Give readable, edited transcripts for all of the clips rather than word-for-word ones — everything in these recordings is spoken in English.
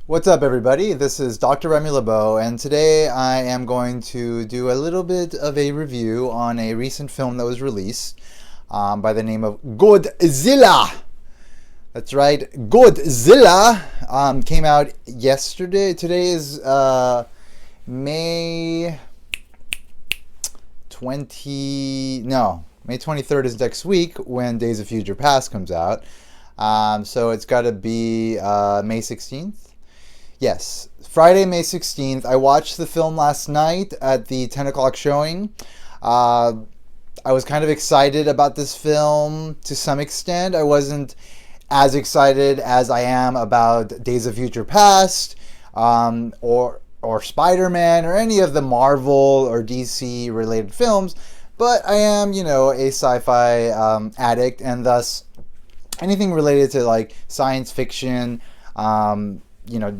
What's up, everybody? This is Dr. Remy LeBeau, and today I am going to do a little bit of a review on a recent film that was released by the name of Godzilla. That's right, Godzilla came out yesterday. Today is May 23rd is next week when Days of Future Past comes out. So it's got to be May 16th. Yes, Friday, May 16th. I watched the film last night at the 10 o'clock showing. I was kind of excited about this film to some extent. I wasn't as excited as I am about Days of Future Past or Spider-Man or any of the Marvel or DC related films. But I am, a sci-fi addict, and thus anything related to like science fiction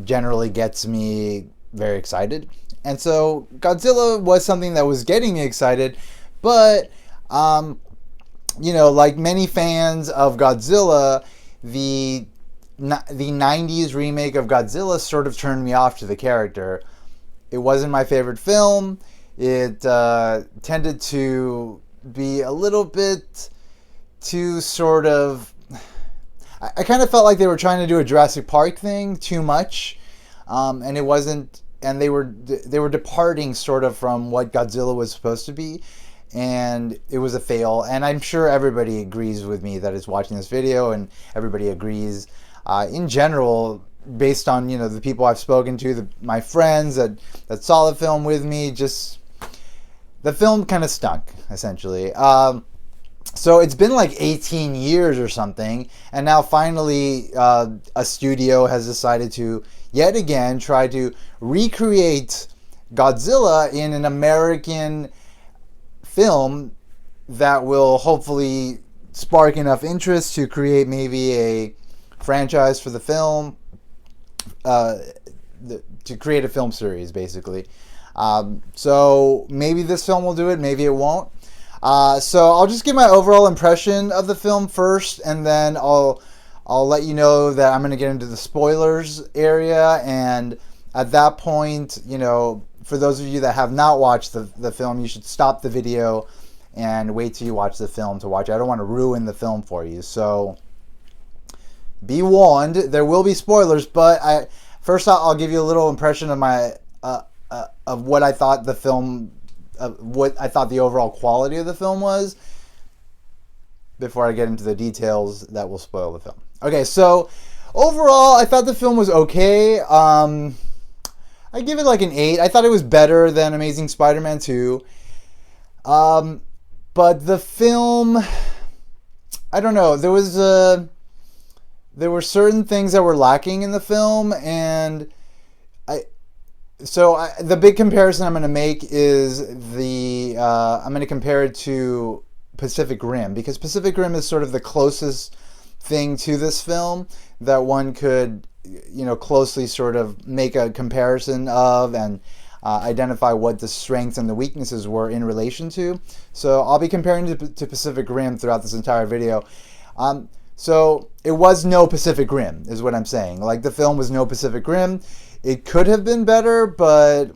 generally gets me very excited. And so Godzilla was something that was getting me excited, but, like many fans of Godzilla, the 90s remake of Godzilla sort of turned me off to the character. It wasn't my favorite film. It tended to be a little bit too sort of... I kind of felt like they were trying to do a Jurassic Park thing too much, and it wasn't. And they were departing sort of from what Godzilla was supposed to be, and it was a fail. And I'm sure everybody agrees with me that is watching this video, and everybody agrees in general, based on the people I've spoken to, my friends that saw the film with me. Just the film kind of stunk, essentially. So it's been like 18 years or something, and now finally a studio has decided to yet again try to recreate Godzilla in an American film that will hopefully spark enough interest to create maybe a franchise for the film, to create a film series, basically. So maybe this film will do it, maybe it won't. So I'll just give my overall impression of the film first, and then I'll let you know that I'm going to get into the spoilers area. And at that point, for those of you that have not watched the film, you should stop the video and wait till you watch the film to watch it. I don't want to ruin the film for you, so be warned. There will be spoilers, but I'll give you a little impression of my of what I thought the film. What I thought the overall quality of the film was before I get into the details that will spoil the film. Okay, so overall, I thought the film was okay. I give it like an 8. I thought it was better than Amazing Spider-Man 2. But the film, I don't know. There were certain things that were lacking in the film, and the big comparison I'm going to make is I'm going to compare it to Pacific Rim, because Pacific Rim is sort of the closest thing to this film that one could, closely sort of make a comparison of and identify what the strengths and the weaknesses were in relation to. So I'll be comparing to Pacific Rim throughout this entire video. So it was no Pacific Rim, is what I'm saying. Like, the film was no Pacific Rim. It could have been better, but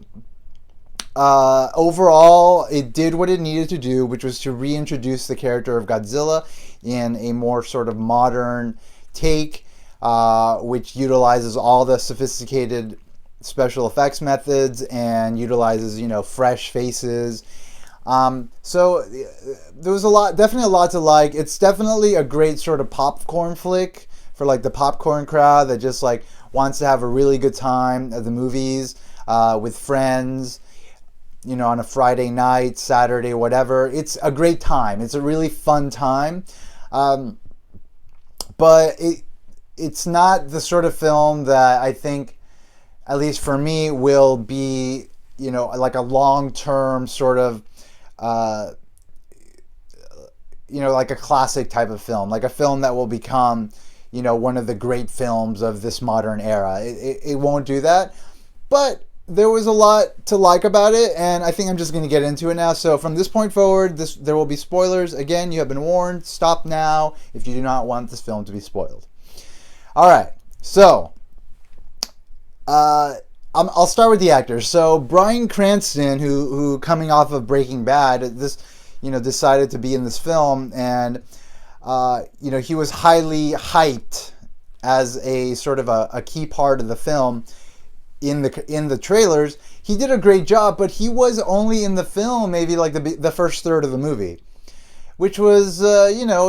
overall, it did what it needed to do, which was to reintroduce the character of Godzilla in a more sort of modern take, which utilizes all the sophisticated special effects methods and utilizes, fresh faces. So there was definitely a lot to like. It's definitely a great sort of popcorn flick for like the popcorn crowd that just like wants to have a really good time at the movies with friends, on a Friday night, Saturday, whatever. It's a great time. It's a really fun time. But it's not the sort of film that I think, at least for me, will be, like a long-term sort of, like a classic type of film, like a film that will become, one of the great films of this modern era. It won't do that, but there was a lot to like about it, and I think I'm just going to get into it now. So from this point forward, there will be spoilers. Again, you have been warned. Stop now if you do not want this film to be spoiled. All right, so I'll start with the actors. So Bryan Cranston, who coming off of Breaking Bad, decided to be in this film, and he was highly hyped as a sort of a key part of the film in the trailers. He did a great job, but he was only in the film maybe like the first third of the movie, which was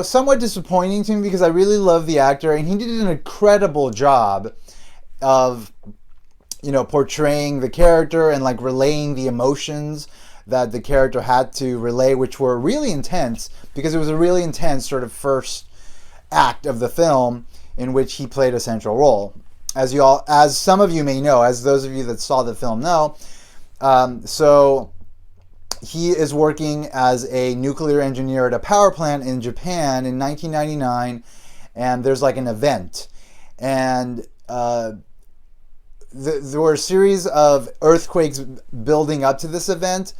somewhat disappointing to me because I really love the actor and he did an incredible job of portraying the character and like relaying the emotions that the character had to relay, which were really intense because it was a really intense sort of first act of the film in which he played a central role. As some of you may know, as those of you that saw the film know, so he is working as a nuclear engineer at a power plant in Japan in 1999, and there's like an event, and there were a series of earthquakes building up to this event,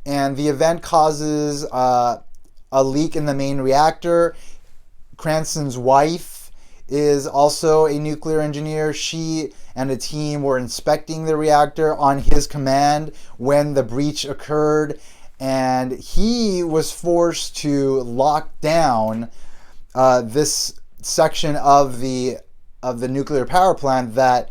and the event causes a leak in the main reactor. Cranston's wife is also a nuclear engineer. She and a team were inspecting the reactor on his command when the breach occurred, and he was forced to lock down this section of the nuclear power plant that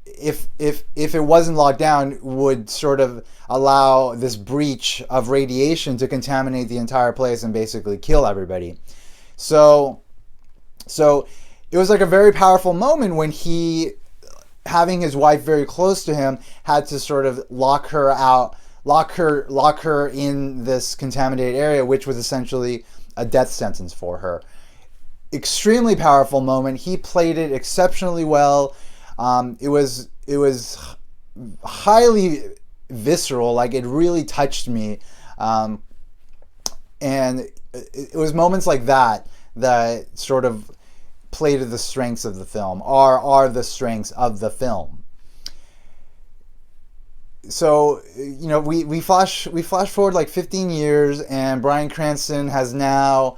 if it wasn't locked down would sort of allow this breach of radiation to contaminate the entire place and basically kill everybody. So it was like a very powerful moment when he, having his wife very close to him, had to sort of lock her in this contaminated area, which was essentially a death sentence for her. Extremely powerful moment. He played it exceptionally well. It was highly visceral. Like, it really touched me, and it was moments like that sort of play to the strengths of the film, are the strengths of the film. So we flash forward like 15 years, and Bryan Cranston has now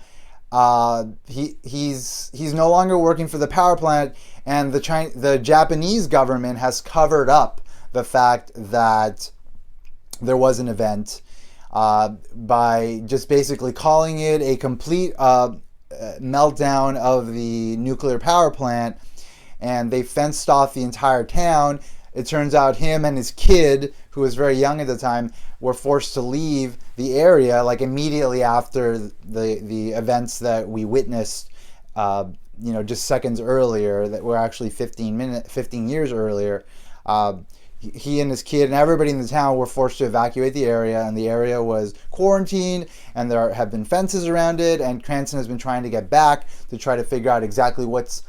he's no longer working for the power plant, and the Japanese government has covered up the fact that there was an event by just basically calling it a complete meltdown of the nuclear power plant, and they fenced off the entire town. It turns out him and his kid, who was very young at the time, were forced to leave the area like immediately after the events that we witnessed just seconds earlier, that were actually 15 years earlier. He and his kid and everybody in the town were forced to evacuate the area, and the area was quarantined, and there have been fences around it, and Cranston has been trying to get back to try to figure out exactly what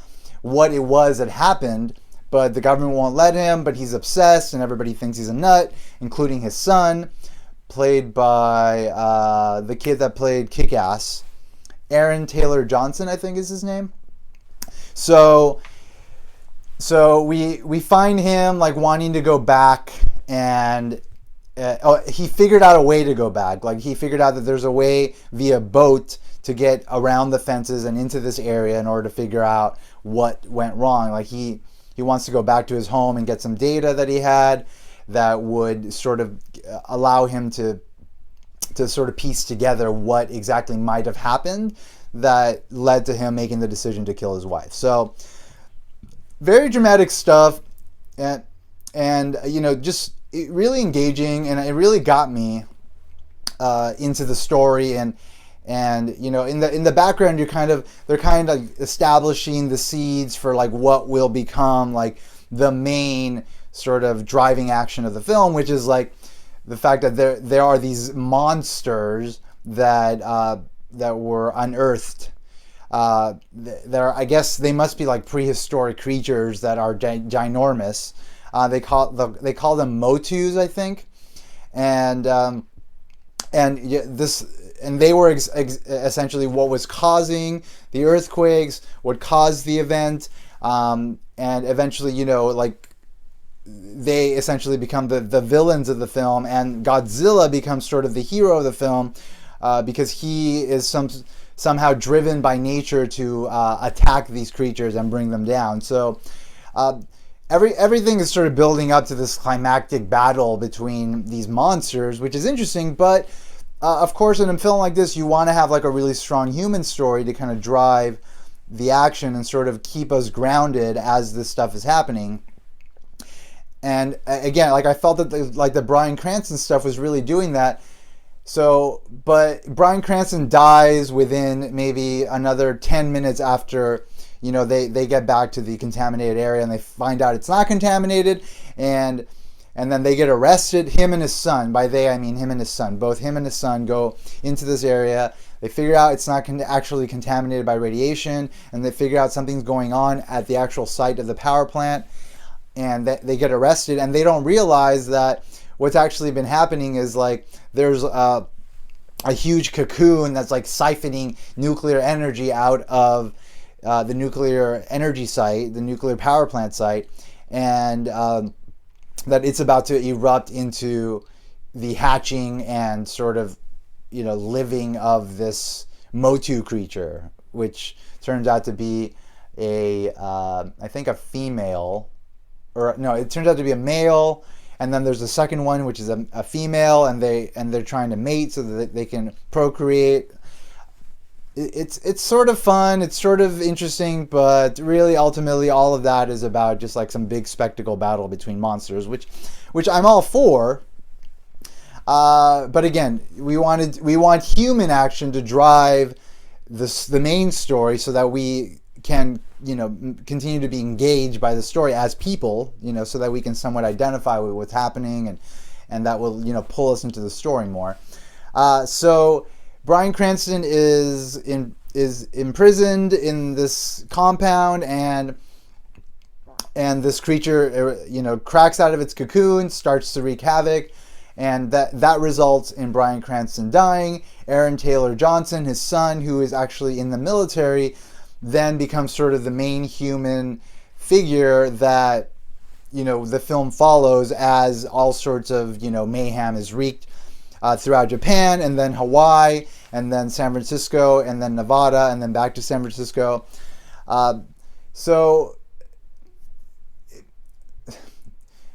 it was that happened, but the government won't let him, but he's obsessed, and everybody thinks he's a nut, including his son, played by the kid that played Kick-Ass. Aaron Taylor Johnson, I think is his name. So we find him like wanting to go back, and he figured out a way to go back. Like, he figured out that there's a way via boat to get around the fences and into this area in order to figure out what went wrong. Like, he wants to go back to his home and get some data that he had that would sort of allow him to sort of piece together what exactly might have happened that led to him making the decision to kill his wife. So very dramatic stuff, and just really engaging, and it really got me into the story, and in the background they're kind of establishing the seeds for like what will become like the main sort of driving action of the film, which is like the fact that there are these monsters that were unearthed. I guess they must be like prehistoric creatures that are ginormous. They call them motus, I think, and they were essentially what was causing the earthquakes, what caused the event, and eventually, they essentially become the villains of the film, and Godzilla becomes sort of the hero of the film because he is somehow driven by nature to attack these creatures and bring them down. So everything is sort of building up to this climactic battle between these monsters, which is interesting. But of course, in a film like this, you want to have like a really strong human story to kind of drive the action and sort of keep us grounded as this stuff is happening. And again, like I felt that the Bryan Cranston stuff was really doing that. So, but Bryan Cranston dies within maybe another 10 minutes after, you know, they get back to the contaminated area and they find out it's not contaminated, and then they get arrested. Him and his son, by they I mean him and his son, both him and his son go into this area. They figure out it's not actually contaminated by radiation, and they figure out something's going on at the actual site of the power plant, and they get arrested, and they don't realize that what's actually been happening is like there's a huge cocoon that's like siphoning nuclear energy out of the nuclear energy site, the nuclear power plant site, and that it's about to erupt into the hatching and sort of, you know, living of this Motu creature, which turns out to be I think a female, or no, it turns out to be a male. And then there's the second one, which is a female, and they're trying to mate so that they can procreate. It's sort of fun, it's sort of interesting, but really ultimately all of that is about just like some big spectacle battle between monsters, which I'm all for. But again, we want human action to drive the main story so that we can, you know, continue to be engaged by the story as people, you know, so that we can somewhat identify with what's happening, and that will, you know, pull us into the story more. So Bryan Cranston is imprisoned in this compound, and this creature, you know, cracks out of its cocoon, starts to wreak havoc, and that results in Bryan Cranston dying. Aaron Taylor Johnson, his son, who is actually in the military, then becomes sort of the main human figure that, you know, the film follows as all sorts of, you know, mayhem is wreaked throughout Japan, and then Hawaii, and then San Francisco, and then Nevada, and then back to San Francisco. So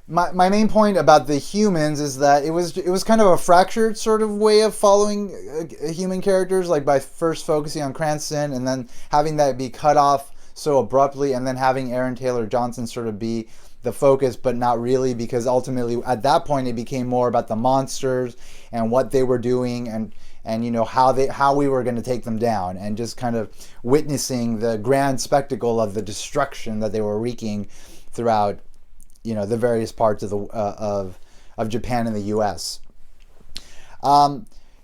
my main point about the humans is that it was kind of a fractured sort of way of following human characters, like by first focusing on Cranston and then having that be cut off so abruptly, and then having Aaron Taylor Johnson sort of be the focus, but not really, because ultimately at that point it became more about the monsters and what they were doing, and you know, how we were going to take them down, and just kind of witnessing the grand spectacle of the destruction that they were wreaking throughout, you know, the various parts of the of Japan and the U.S.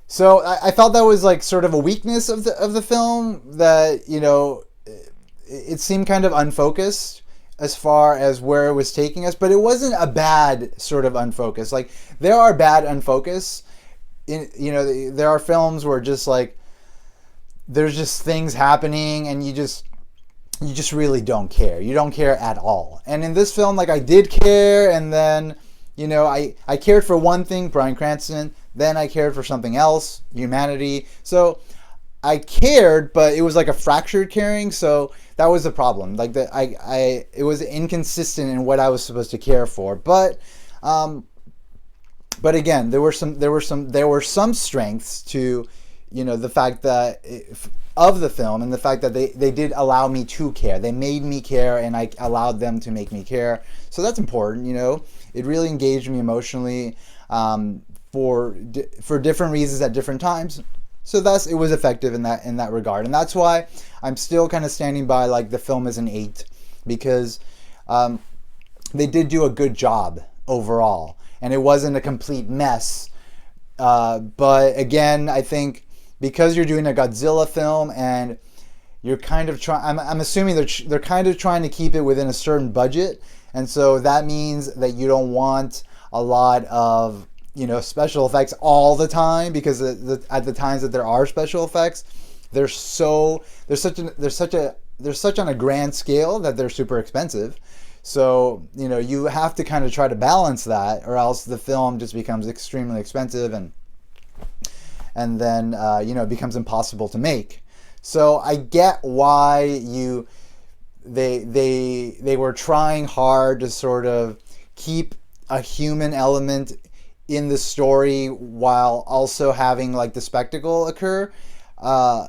So I felt that was like sort of a weakness of the film, that, you know, it seemed kind of unfocused as far as where it was taking us, but it wasn't a bad sort of unfocus. Like, there are bad unfocus. You know, there are films where just like there's just things happening and you just really don't care. You don't care at all. And in this film, like, I did care, and then, you know, I cared for one thing, Bryan Cranston, then I cared for something else, humanity. So I cared, but it was like a fractured caring, so that was the problem. Like, it was inconsistent in what I was supposed to care for. But again, there were some strengths to, you know, the fact that of the film, and the fact that they did allow me to care. They made me care, and I allowed them to make me care. So that's important, you know. It really engaged me emotionally for different reasons at different times. So thus, it was effective in that regard, and that's why I'm still kind of standing by like the film is an 8, because they did do a good job overall, and it wasn't a complete mess. But again, I think because you're doing a Godzilla film and you're kind of trying, I'm assuming they're kind of trying to keep it within a certain budget, and so that means that you don't want a lot of, you know, special effects all the time, because at the times that there are special effects, they're such on a grand scale that they're super expensive. So, you know, you have to kind of try to balance that, or else the film just becomes extremely expensive, and then you know, it becomes impossible to make. So I get why they were trying hard to sort of keep a human element in the story while also having like the spectacle occur. Uh,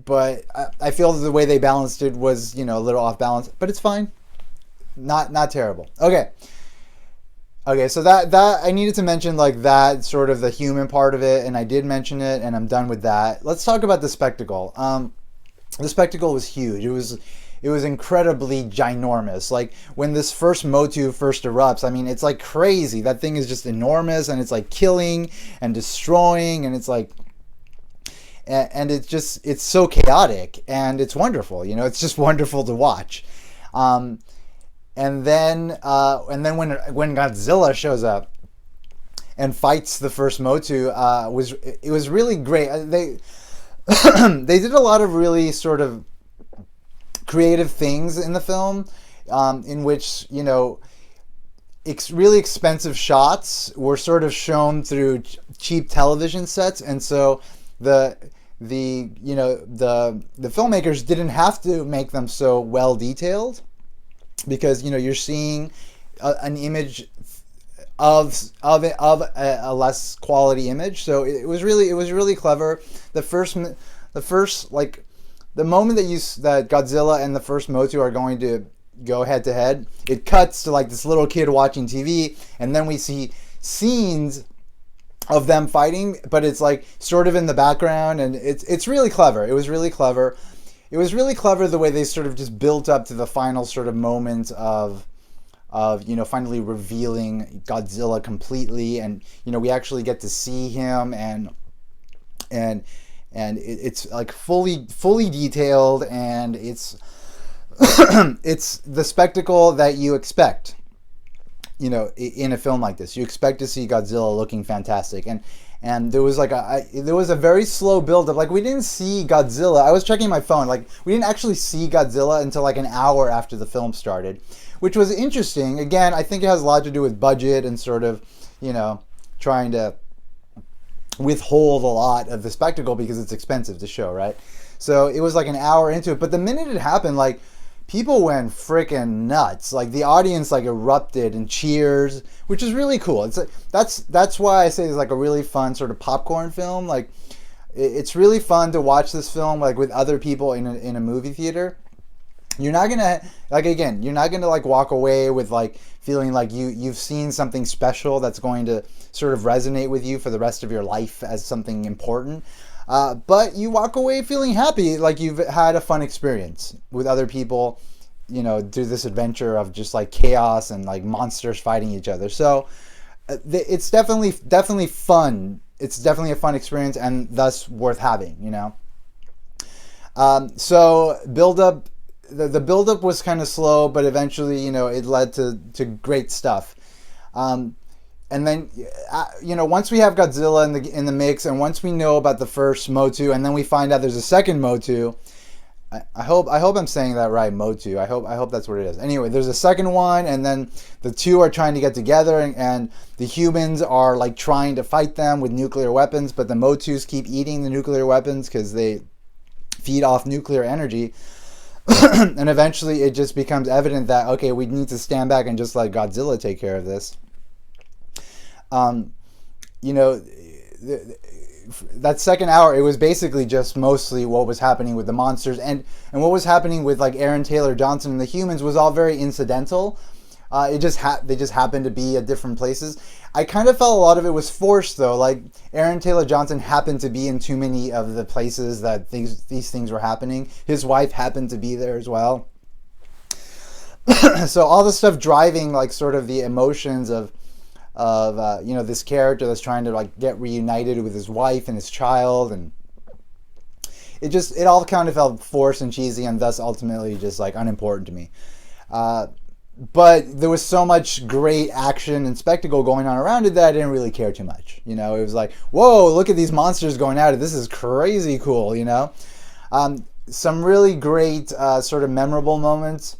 but I feel that the way they balanced it was, a little off balance, but it's fine. Not terrible. Okay, so that I needed to mention like that sort of the human part of it, and I did mention it, and I'm done with that. Let's talk about the spectacle. The spectacle was huge. It was incredibly ginormous. Like when this first Motu first erupts, I mean, it's like crazy. That thing is just enormous, and it's like killing and destroying, and it's like, and it's so chaotic, and it's wonderful. It's just wonderful to watch. And then when Godzilla shows up and fights the first Motu, it was really great. They they did a lot of really sort of creative things in the film, in which really expensive shots were sort of shown through cheap television sets, and so the filmmakers didn't have to make them so well detailed, because you're seeing an image of a less quality image. So it was really clever. The first like the moment that Godzilla and the first Motu are going to go head to head, it cuts to like this little kid watching TV, and then we see scenes of them fighting, but it's like sort of in the background, and it's really clever. It was really clever. It was really clever the way they sort of just built up to the final sort of moment of finally revealing Godzilla completely, and we actually get to see him, and it's like fully detailed, and it's it's the spectacle that you expect. In a film like this, you expect to see Godzilla looking fantastic, and there was like a very slow build up. Like we didn't see Godzilla. I was checking my phone. Like we didn't actually see Godzilla until like an hour after the film started, which was interesting. Again, I think it has a lot to do with budget and sort of, trying to withhold a lot of the spectacle because it's expensive to show, right? So it was like an hour into it, but the minute it happened, like people went freaking nuts. Like the audience like erupted in cheers, which is really cool. It's like, that's why I say it's like a really fun sort of popcorn film. Like it's really fun to watch this film like with other people in a movie theater. You're not gonna like walk away with like feeling like you've seen something special that's going to sort of resonate with you for the rest of your life as something important. But you walk away feeling happy, like you've had a fun experience with other people, do this adventure of just like chaos and like monsters fighting each other. So it's definitely fun. It's definitely a fun experience, and thus worth having, So the build-up was kind of slow, but eventually, it led to great stuff. And then, once we have Godzilla in the mix, and once we know about the first Motu, and then we find out there's a second Motu. I hope I'm saying that right, Motu. I hope that's what it is. Anyway, there's a second one, and then the two are trying to get together, and the humans are like trying to fight them with nuclear weapons, but the Motus keep eating the nuclear weapons because they feed off nuclear energy. And eventually, it just becomes evident that okay, we need to stand back and just let Godzilla take care of this. That second hour, it was basically just mostly what was happening with the monsters, and what was happening with like Aaron Taylor Johnson and the humans was all very incidental. They just happened to be at different places. I kind of felt a lot of it was forced though. Like Aaron Taylor Johnson happened to be in too many of the places that these things were happening. His wife happened to be there as well. So all the stuff driving like sort of the emotions of this character that's trying to like get reunited with his wife and his child, and it all kind of felt forced and cheesy, and thus ultimately just like unimportant to me. But there was so much great action and spectacle going on around it that I didn't really care too much. It was like, whoa, look at these monsters going at it. This is crazy cool. Some really great sort of memorable moments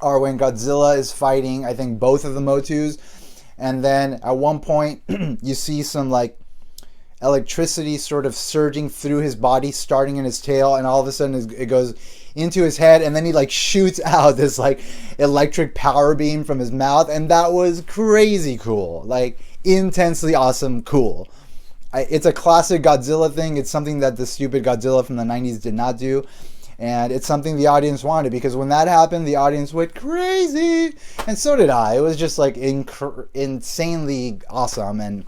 are when Godzilla is fighting, I think, both of the Motus. And then at one point, you see some like electricity sort of surging through his body, starting in his tail, and all of a sudden it goes into his head, and then he like shoots out this like electric power beam from his mouth, and that was crazy cool, like intensely awesome cool. It's a classic Godzilla thing. It's something that the stupid Godzilla from the 90s did not do. And it's something the audience wanted, because when that happened, the audience went crazy. And so did I. It was just like insanely awesome and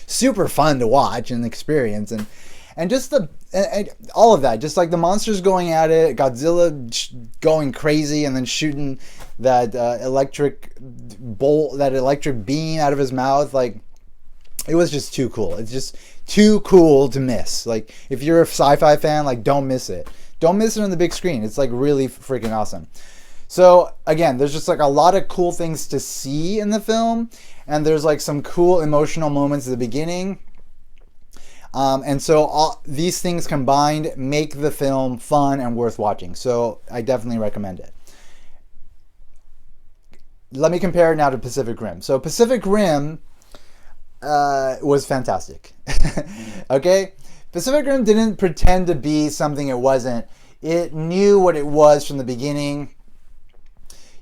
super fun to watch and experience. And just all of that. Just like the monsters going at it, Godzilla going crazy and then shooting that electric bolt, that electric beam out of his mouth. Like, it was just too cool. It's just too cool to miss. Like, if you're a sci-fi fan, like, don't miss it. Don't miss it on the big screen. It's like really freaking awesome. So again, there's just like a lot of cool things to see in the film, and there's like some cool emotional moments at the beginning. And so all these things combined make the film fun and worth watching. So I definitely recommend it. Let me compare it now to Pacific Rim. So Pacific Rim was fantastic. Okay? Pacific Rim didn't pretend to be something it wasn't. It knew what it was from the beginning.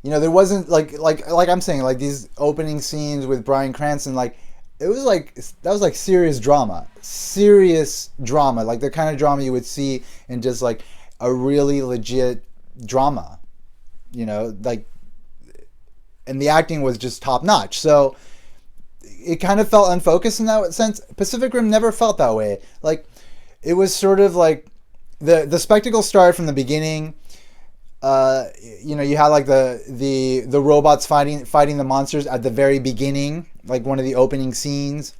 You know, there wasn't like I'm saying, like these opening scenes with Bryan Cranston, like it was like, that was like serious drama, like the kind of drama you would see in just like a really legit drama, you know, like, and the acting was just top notch. So it kind of felt unfocused in that sense. Pacific Rim never felt that way. Like, it was sort of like the spectacle started from the beginning. You know, you had like the robots fighting the monsters at the very beginning, like one of the opening scenes.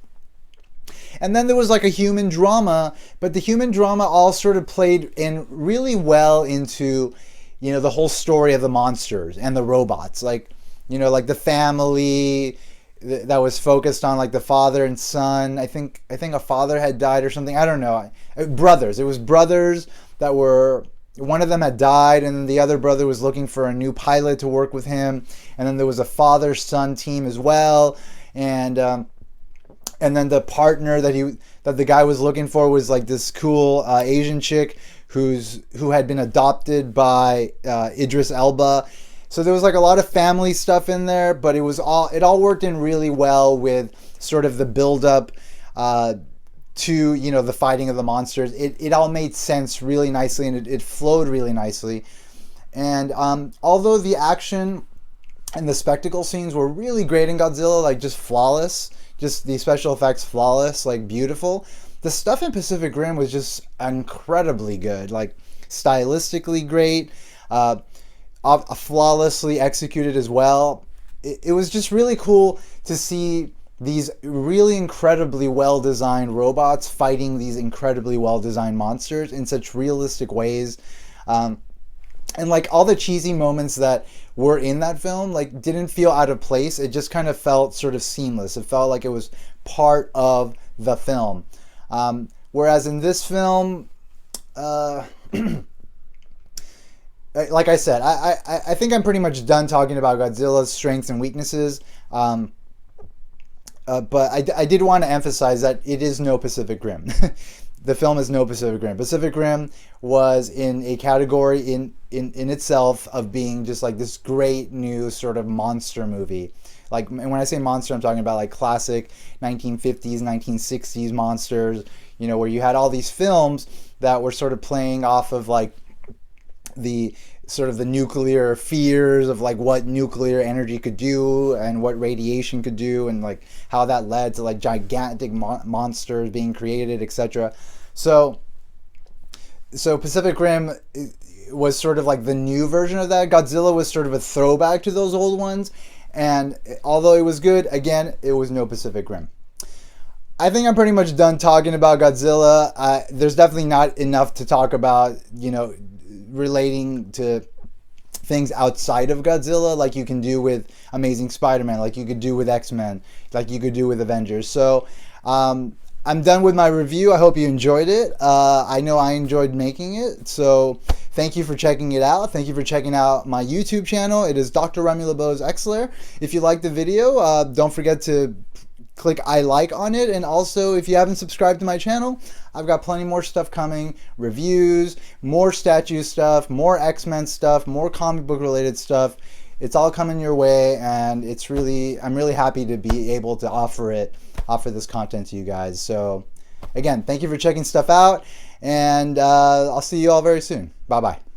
And then there was like a human drama, but the human drama all sort of played in really well into, you know, the whole story of the monsters and the robots. Like, you know, like the family that was focused on like the father and son. I think a father had died or something. I don't know. Brothers. It was brothers that were, one of them had died, and the other brother was looking for a new pilot to work with him. And then there was a father-son team as well. And then the partner that the guy was looking for was like this cool Asian chick who had been adopted by Idris Elba. So there was like a lot of family stuff in there, but it all worked in really well with sort of the build up to, you know, the fighting of the monsters. It all made sense really nicely, and it flowed really nicely. And although the action and the spectacle scenes were really great in Godzilla, like just flawless, just the special effects flawless, like beautiful, the stuff in Pacific Rim was just incredibly good, like stylistically great, flawlessly executed as well. It was just really cool to see these really incredibly well-designed robots fighting these incredibly well-designed monsters in such realistic ways. And like all the cheesy moments that were in that film, like didn't feel out of place. It just kind of felt sort of seamless. It felt like it was part of the film. Whereas in this film, like I said, I think I'm pretty much done talking about Godzilla's strengths and weaknesses. But I did want to emphasize that it is no Pacific Rim. The film is no Pacific Rim. Pacific Rim was in a category in itself of being just like this great new sort of monster movie. Like, and when I say monster, I'm talking about like classic 1950s, 1960s monsters, you know, where you had all these films that were sort of playing off of like the sort of the nuclear fears of like what nuclear energy could do and what radiation could do, and like how that led to like gigantic monsters being created, etc. So Pacific Rim was sort of like the new version of that. Godzilla was sort of a throwback to those old ones, and although it was good, again, it was no Pacific Rim. I think I'm pretty much done talking about Godzilla. There's definitely not enough to talk about, you know, relating to things outside of Godzilla, like you can do with Amazing Spider-Man, like you could do with X-Men, like you could do with Avengers. So I'm done with my review. I hope you enjoyed it. I know I enjoyed making it, so thank you for checking it out. Thank you for checking out my YouTube channel. It is Dr. Remy LeBeau's Xler. If you liked the video, don't forget to click I like on it. And also, if you haven't subscribed to my channel, I've got plenty more stuff coming, reviews, more statue stuff, more X-Men stuff, more comic book related stuff. It's all coming your way, and I'm really happy to be able to offer this content to you guys. So again, thank you for checking stuff out, and I'll see you all very soon. Bye bye.